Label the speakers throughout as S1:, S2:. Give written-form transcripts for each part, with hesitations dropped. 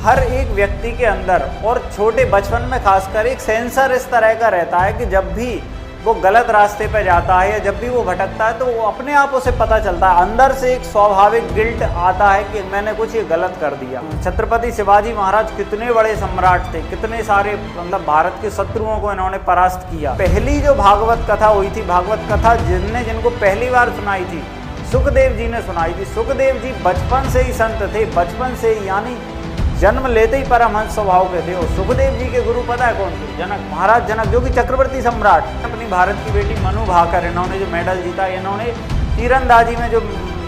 S1: हर एक व्यक्ति के अंदर और छोटे बचपन में खासकर एक सेंसर इस तरह का रहता है कि जब भी वो गलत रास्ते पे जाता है या जब भी वो भटकता है तो वो अपने आप उसे पता चलता है, अंदर से एक स्वाभाविक गिल्ट आता है कि मैंने कुछ ये गलत कर दिया। छत्रपति शिवाजी महाराज कितने बड़े सम्राट थे, कितने सारे मतलब भारत के शत्रुओं को इन्होंने परास्त किया। पहली जो भागवत कथा हुई थी, भागवत कथा जिनको पहली बार सुनाई थी सुखदेव जी ने सुनाई थी। सुखदेव जी बचपन से ही संत थे, बचपन से ही यानी जन्म लेते ही परमहंस स्वभाव के थे। और सुखदेव जी के गुरु पता है कौन थे? जनक, महाराज जनक, जो कि चक्रवर्ती सम्राट। अपनी भारत की बेटी मनु भाकर, इन्होंने जो मेडल जीता, इन्होंने तीरंदाजी में जो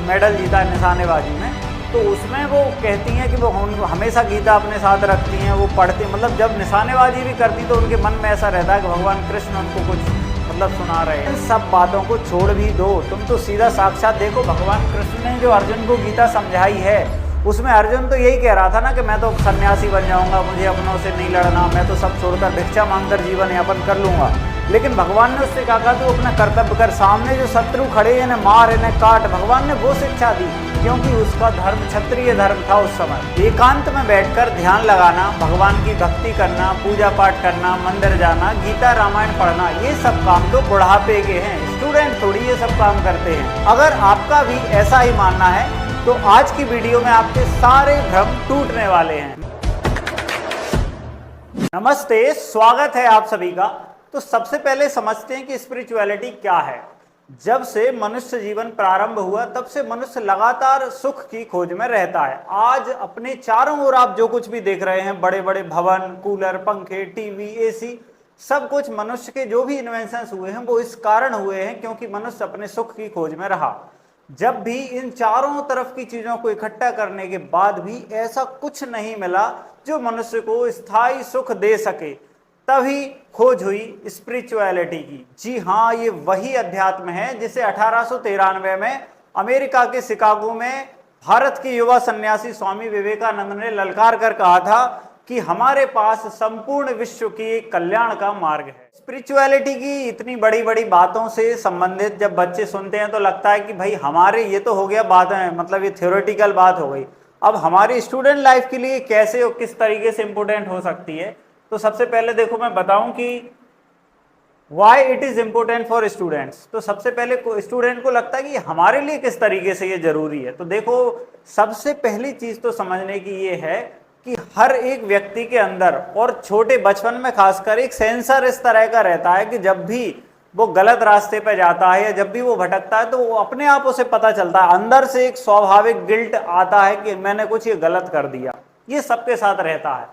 S1: मेडल जीता निशानेबाजी में, तो उसमें वो कहती हैं कि वो हमेशा गीता अपने साथ रखती हैं, वो पढ़ती, मतलब जब निशानेबाजी भी करती तो उनके मन में ऐसा रहता है कि भगवान कृष्ण उनको कुछ मतलब सुना रहे हैं। इन सब बातों को छोड़ भी दो, तुम तो सीधा साक्षात देखो, भगवान कृष्ण ने जो अर्जुन को गीता समझाई है उसमें अर्जुन तो यही कह रहा था ना कि मैं तो सन्यासी बन जाऊंगा, मुझे अपनों से नहीं लड़ना, मैं तो सब छोड़कर भिक्षा मांगकर जीवन यापन कर लूंगा। लेकिन भगवान ने उससे कहा तू अपना कर्तव्य कर, सामने जो शत्रु खड़े इन्हें मार, इन्हें काट। भगवान ने वो शिक्षा दी क्योंकि उसका धर्म क्षत्रिय धर्म था उस समय। एकांत में बैठकर ध्यान लगाना, भगवान की भक्ति करना, पूजा पाठ करना, मंदिर जाना, गीता रामायण पढ़ना, ये सब काम तो बुढ़ापे के हैं, स्टूडेंट थोड़ी ये सब काम करते हैं। अगर आपका भी ऐसा ही मानना है तो आज की वीडियो में आपके सारे भ्रम टूटने वाले हैं। नमस्ते, स्वागत है आप सभी का। तो सबसे पहले समझते हैं कि स्पिरिचुअलिटी क्या है। जब से मनुष्य जीवन प्रारंभ हुआ तब से मनुष्य लगातार सुख की खोज में रहता है। आज अपने चारों ओर आप जो कुछ भी देख रहे हैं, बड़े बड़े भवन, कूलर, पंखे, टीवी, एसी, सब कुछ मनुष्य के जो भी इन्वेंशंस हुए हैं वो इस कारण हुए हैं क्योंकि मनुष्य अपने सुख की खोज में रहा। जब भी इन चारों तरफ की चीजों को इकट्ठा करने के बाद भी ऐसा कुछ नहीं मिला जो मनुष्य को स्थायी सुख दे सके, तभी खोज हुई स्पिरिचुअलिटी की। जी हाँ, ये वही अध्यात्म है जिसे 1893 में अमेरिका के शिकागो में भारत के युवा सन्यासी स्वामी विवेकानंद ने ललकार कर कहा था कि हमारे पास संपूर्ण विश्व की कल्याण का मार्ग है। स्पिरिचुअलिटी की इतनी बड़ी बड़ी बातों से संबंधित जब बच्चे सुनते हैं तो लगता है कि भाई हमारे ये तो हो गया बातें, मतलब ये थ्योरेटिकल बात हो गई। अब हमारी स्टूडेंट लाइफ के लिए कैसे और किस तरीके से इंपोर्टेंट हो सकती है, तो सबसे पहले देखो मैं बताऊं कि why it is important for students. तो सबसे पहले स्टूडेंट को लगता है कि हमारे लिए किस तरीके से ये जरूरी है। तो देखो, सबसे पहली चीज तो समझने की ये है कि हर एक व्यक्ति के अंदर और छोटे बचपन में खासकर एक सेंसर इस तरह का रहता है कि जब भी वो गलत रास्ते पे जाता है या जब भी वो भटकता है तो वो अपने आप उसे पता चलता है, अंदर से एक स्वाभाविक गिल्ट आता है कि मैंने कुछ ये गलत कर दिया। ये सबके साथ रहता है।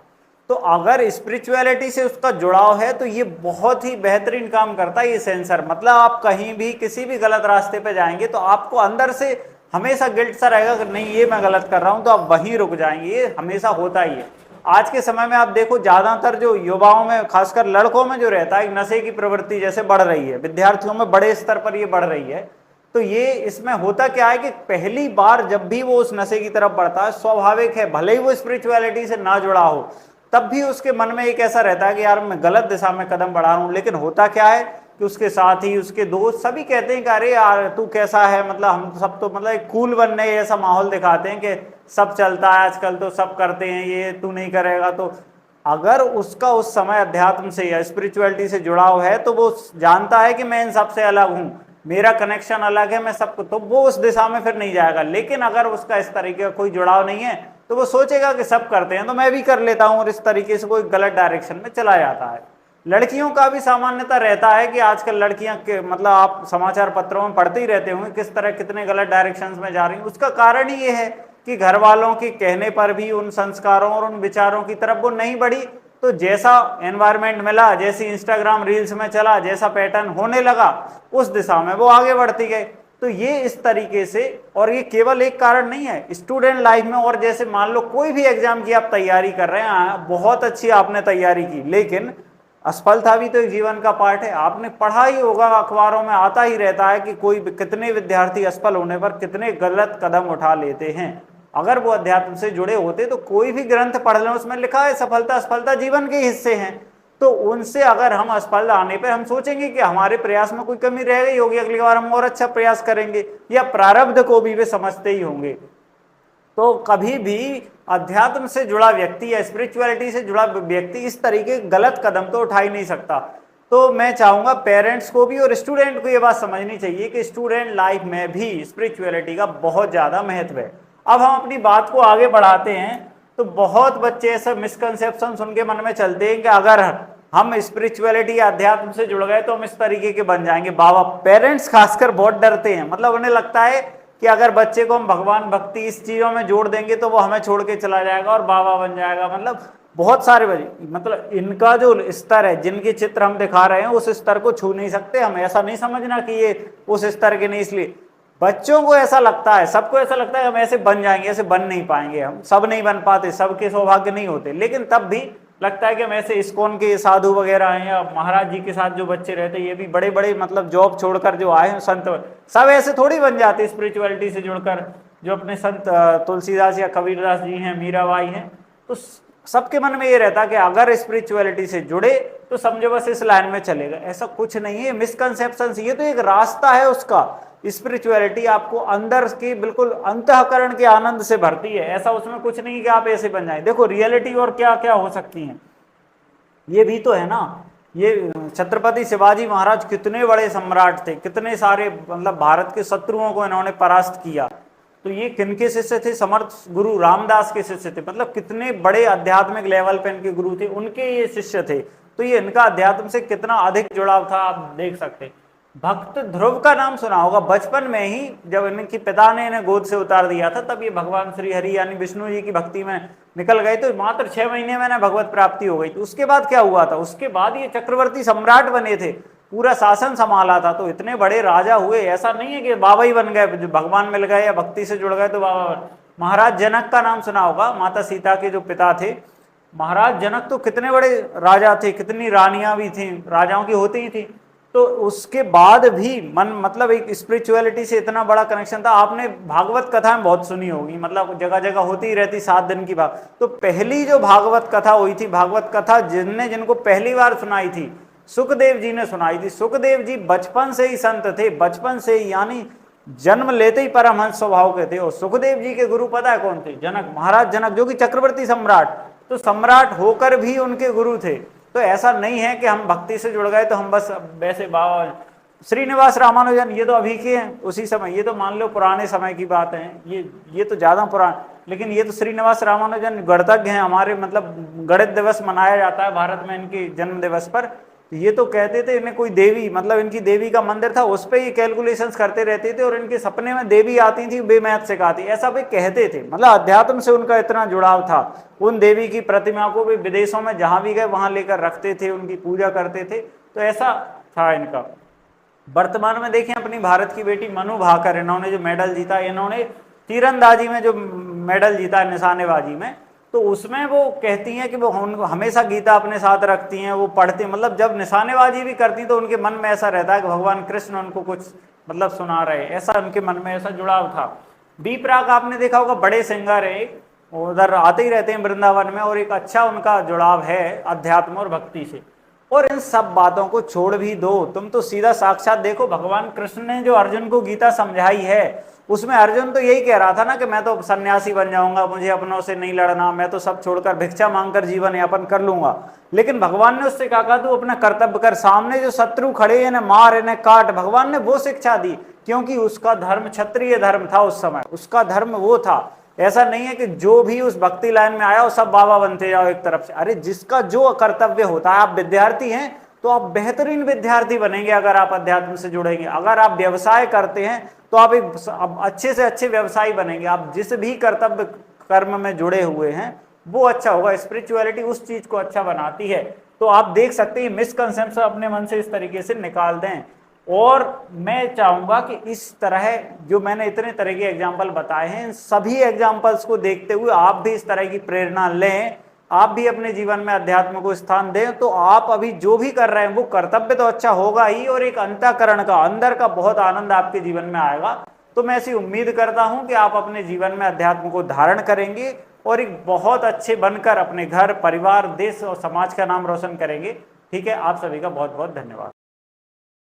S1: तो अगर स्पिरिचुअलिटी से उसका जुड़ाव है तो ये बहुत ही बेहतरीन काम करता है ये सेंसर। मतलब आप कहीं भी किसी भी गलत रास्ते पे जाएंगे तो आपको अंदर से हमेशा गिल्ट सा रहेगा कि नहीं ये मैं गलत कर रहा हूं, तो आप वहीं रुक जाएंगे। ये हमेशा होता ही है। आज के समय में आप देखो, ज्यादातर जो युवाओं में खासकर लड़कों में जो रहता है नशे की प्रवृत्ति जैसे बढ़ रही है, विद्यार्थियों में बड़े स्तर पर ये बढ़ रही है। तो ये इसमें होता क्या है कि पहली बार जब भी वो उस नशे की तरफ बढ़ता है, स्वाभाविक है भले ही वो स्पिरिचुअलिटी से ना जुड़ा हो तब भी उसके मन में एक ऐसा रहता है कि यार मैं गलत दिशा में कदम बढ़ा रहा हूं। लेकिन होता क्या है कि उसके साथ ही उसके दोस्त सभी कहते हैं कि अरे यार तू कैसा है, मतलब हम सब तो मतलब एक कूल बनने ऐसा माहौल दिखाते हैं कि सब चलता है आजकल, तो सब करते हैं, ये तू नहीं करेगा। तो अगर उसका उस समय अध्यात्म से या स्पिरिचुअलिटी से जुड़ाव है तो वो जानता है कि मैं इन सबसे अलग हूँ, मेरा कनेक्शन अलग है, मैं सबको, तो वो उस दिशा में फिर नहीं जाएगा। लेकिन अगर उसका इस तरीके का कोई जुड़ाव नहीं है तो वो सोचेगा कि सब करते हैं तो मैं भी कर लेता हूँ, और इस तरीके से कोई गलत डायरेक्शन में चला जाता है। लड़कियों का भी सामान्यता रहता है कि आजकल लड़कियां के मतलब आप समाचार पत्रों में पढ़ते ही रहते होंगे किस तरह कितने गलत डायरेक्शंस में जा रही हैं। उसका कारण ही ये है कि घर वालों के कहने पर भी उन संस्कारों और उन विचारों की तरफ वो नहीं बढ़ी। तो जैसा एनवायरनमेंट मिला, जैसी इंस्टाग्राम रील्स में चला, जैसा पैटर्न होने लगा, उस दिशा में वो आगे बढ़ती गई। तो ये इस तरीके से, और ये केवल एक कारण नहीं है स्टूडेंट लाइफ में। और जैसे मान लो कोई भी एग्जाम की आप तैयारी कर रहे हैं, बहुत अच्छी आपने तैयारी की, लेकिन असफलता भी तो एक जीवन का पार्ट है। आपने पढ़ा ही होगा, अखबारों में आता ही रहता है कि कोई कितने विद्यार्थी असफल होने पर कितने गलत कदम उठा लेते हैं। अगर वो अध्यात्म से जुड़े होते तो कोई भी ग्रंथ पढ़ लें, उसमें लिखा है सफलता असफलता जीवन के हिस्से हैं। तो उनसे अगर हम असफल आने पर हम सोचेंगे कि हमारे प्रयास में कोई कमी रह गई होगी, अगली बार हम और अच्छा प्रयास करेंगे, या प्रारब्ध को भी वे समझते ही होंगे। तो कभी भी अध्यात्म से जुड़ा व्यक्ति या स्पिरिचुअलिटी से जुड़ा व्यक्ति इस तरीके गलत कदम तो उठा ही नहीं सकता। तो मैं चाहूंगा पेरेंट्स को भी और स्टूडेंट को ये बात समझनी चाहिए कि स्टूडेंट लाइफ में भी स्पिरिचुअलिटी का बहुत ज्यादा महत्व है। अब हम अपनी बात को आगे बढ़ाते हैं। तो बहुत बच्चे ऐसे मिसकंसेप्शन उनके मन में चलते हैं कि अगर हम स्पिरिचुअलिटी अध्यात्म से जुड़ गए तो हम इस तरीके के बन जाएंगे बाबा। पेरेंट्स खासकर बहुत डरते हैं, मतलब उन्हें लगता है कि अगर बच्चे को हम भगवान भक्ति इस चीजों में जोड़ देंगे तो वो हमें छोड़ के चला जाएगा और बाबा बन जाएगा। मतलब बहुत सारे मतलब इनका जो स्तर है, जिनके चित्र हम दिखा रहे हैं उस स्तर को छू नहीं सकते हम। ऐसा नहीं समझना कि ये उस स्तर के नहीं, इसलिए बच्चों को ऐसा लगता है, सबको ऐसा लगता है हम ऐसे बन जाएंगे, ऐसे बन नहीं पाएंगे, हम सब नहीं बन पाते, सबके सौभाग्य नहीं होते। लेकिन तब भी लगता है कि हम ऐसे इस्कॉन के साधु वगैरह हैं या महाराज जी के साथ जो बच्चे रहते हैं, ये भी बड़े बड़े मतलब जॉब छोड़कर जो आए हैं संत, सब ऐसे थोड़ी बन जाते स्पिरिचुअलिटी से जुड़कर। जो अपने संत तुलसीदास या कबीरदास जी हैं, मीराबाई हैं, तो सबके मन में ये रहता कि अगर स्पिरिचुअलिटी से जुड़े तो समझो बस इस लाइन में चलेगा। ऐसा कुछ नहीं है, मिसकंसेप्शन। ये तो एक रास्ता है उसका। स्पिरिचुअलिटी आपको अंदर की बिल्कुल अंतःकरण के आनंद से भरती है। ऐसा उसमें कुछ नहीं कि आप ऐसे बन जाए। देखो रियलिटी और क्या क्या हो सकती है, ये भी तो है ना। ये छत्रपति शिवाजी महाराज कितने बड़े सम्राट थे, कितने सारे मतलब भारत के शत्रुओं को इन्होंने परास्त किया। तो ये किनके शिष्य थे? समर्थ गुरु रामदास के शिष्य थे। मतलब कितने बड़े आध्यात्मिक लेवल पे इनके गुरु थे, उनके ये शिष्य थे। तो ये इनका अध्यात्म से कितना अधिक जुड़ाव था आप देख सकते। भक्त ध्रुव का नाम सुना होगा। बचपन में ही जब इनके पिता ने इन्हें गोद से उतार दिया था, तब ये भगवान श्री हरि यानी विष्णु जी की भक्ति में निकल गए। तो मात्र 6 महीने में भगवत प्राप्ति हो गई। तो उसके बाद क्या हुआ था? उसके बाद ये चक्रवर्ती सम्राट बने थे, पूरा शासन संभाला था। तो इतने बड़े राजा हुए। ऐसा नहीं है कि बाबा ही बन गए, जो भगवान मिल गए या भक्ति से जुड़ गए तो बाबा बन। महाराज जनक का नाम सुना होगा, माता सीता के जो पिता थे महाराज जनक। तो कितने बड़े राजा थे, कितनी रानियां भी थी, राजाओं की होती ही थी। तो उसके बाद भी मन मतलब एक स्पिरिचुअलिटी से इतना बड़ा कनेक्शन था। आपने भागवत कथा में बहुत सुनी होगी, मतलब जगह जगह होती ही रहती 7 दिन की बात। तो पहली जो भागवत कथा हुई थी, भागवत कथा जिनको पहली बार सुनाई थी सुखदेव जी ने सुनाई थी। सुखदेव जी बचपन से ही संत थे, बचपन से ही, यानी जन्म लेते ही परमहंस स्वभाव के थे। और सुखदेव जी के गुरु पता है कौन थे? जनक, महाराज जनक, जो कि चक्रवर्ती सम्राट। तो सम्राट होकर भी उनके गुरु थे। तो ऐसा नहीं है कि हम भक्ति से जुड़ गए तो हम बस वैसे बाबा। श्रीनिवास रामानुजन ये तो अभी के हैं, उसी समय, ये तो मान लो पुराने समय की बात है, ये तो ज्यादा पुराना। लेकिन ये तो श्रीनिवास रामानुजन गणतज्ञ हैं हमारे, मतलब गणित दिवस मनाया जाता है भारत में इनके जन्म दिवस पर। ये तो कहते थे इन्हें कोई देवी, मतलब इनकी देवी का मंदिर था, उस पर ये कैलकुलेशंस करते रहते थे और इनके सपने में देवी आती थी, वे मैथ सिखाती, ऐसा भी कहते थे। मतलब अध्यात्म से उनका इतना जुड़ाव था। उन देवी की प्रतिमा को भी विदेशों में जहां भी गए वहां लेकर रखते थे, उनकी पूजा करते थे। तो ऐसा था इनका। वर्तमान में देखें अपनी भारत की बेटी मनु भाकर, इन्होंने जो मेडल जीता, इन्होंने तीरंदाजी में जो मेडल जीता है, निशानेबाजी में, तो उसमें वो कहती हैं कि वो हमेशा गीता अपने साथ रखती हैं, वो पढ़ती, मतलब जब निशानेबाजी भी करती तो उनके मन में ऐसा रहता है कि भगवान कृष्ण उनको कुछ मतलब सुना रहे, ऐसा उनके मन में ऐसा जुड़ाव था। बी प्राक आपने देखा होगा, बड़े सिंगर है, उधर आते ही रहते हैं वृंदावन में, और एक अच्छा उनका जुड़ाव है अध्यात्म और भक्ति से। और इन सब बातों को छोड़ भी दो, तुम तो सीधा साक्षात देखो भगवान कृष्ण ने जो अर्जुन को गीता समझाई है, उसमें अर्जुन तो यही कह रहा था ना कि मैं तो सन्यासी बन जाऊंगा, मुझे अपनों से नहीं लड़ना, मैं तो सब छोड़कर भिक्षा मांगकर जीवन यापन कर लूंगा। लेकिन भगवान ने उससे कहा तू अपना कर्तव्य कर, सामने जो शत्रु खड़े इन्हें मार, इन्हें काट। भगवान ने वो शिक्षा दी, क्योंकि उसका धर्म क्षत्रिय धर्म था उस समय, उसका धर्म वो था। ऐसा नहीं है कि जो भी उस भक्ति लाइन में आया वो सब बाबा बनते जाओ एक तरफ से। अरे जिसका जो कर्तव्य होता है, आप विद्यार्थी हैं तो आप बेहतरीन विद्यार्थी बनेंगे अगर आप अध्यात्म से जुड़ेंगे। अगर आप व्यवसाय करते हैं तो आप एक अच्छे से अच्छे व्यवसायी बनेंगे। आप जिस भी कर्तव्य कर्म में जुड़े हुए हैं वो अच्छा होगा। स्पिरिचुअलिटी उस चीज को अच्छा बनाती है। तो आप देख सकते हैं मिसकंसेप्शन अपने मन से इस तरीके से निकाल दें। और मैं चाहूंगा कि इस तरह जो मैंने इतने तरह के एग्जाम्पल बताए हैं, सभी एग्जाम्पल्स को देखते हुए आप भी इस तरह की प्रेरणा लें, आप भी अपने जीवन में अध्यात्म को स्थान दें। तो आप अभी जो भी कर रहे हैं वो कर्तव्य तो अच्छा होगा ही, और एक अंतःकरण का, अंदर का बहुत आनंद आपके जीवन में आएगा। तो मैं ऐसी उम्मीद करता हूं कि आप अपने जीवन में अध्यात्म को धारण करेंगे और एक बहुत अच्छे बनकर अपने घर, परिवार, देश और समाज का नाम रोशन करेंगे। ठीक है, आप सभी का बहुत बहुत धन्यवाद।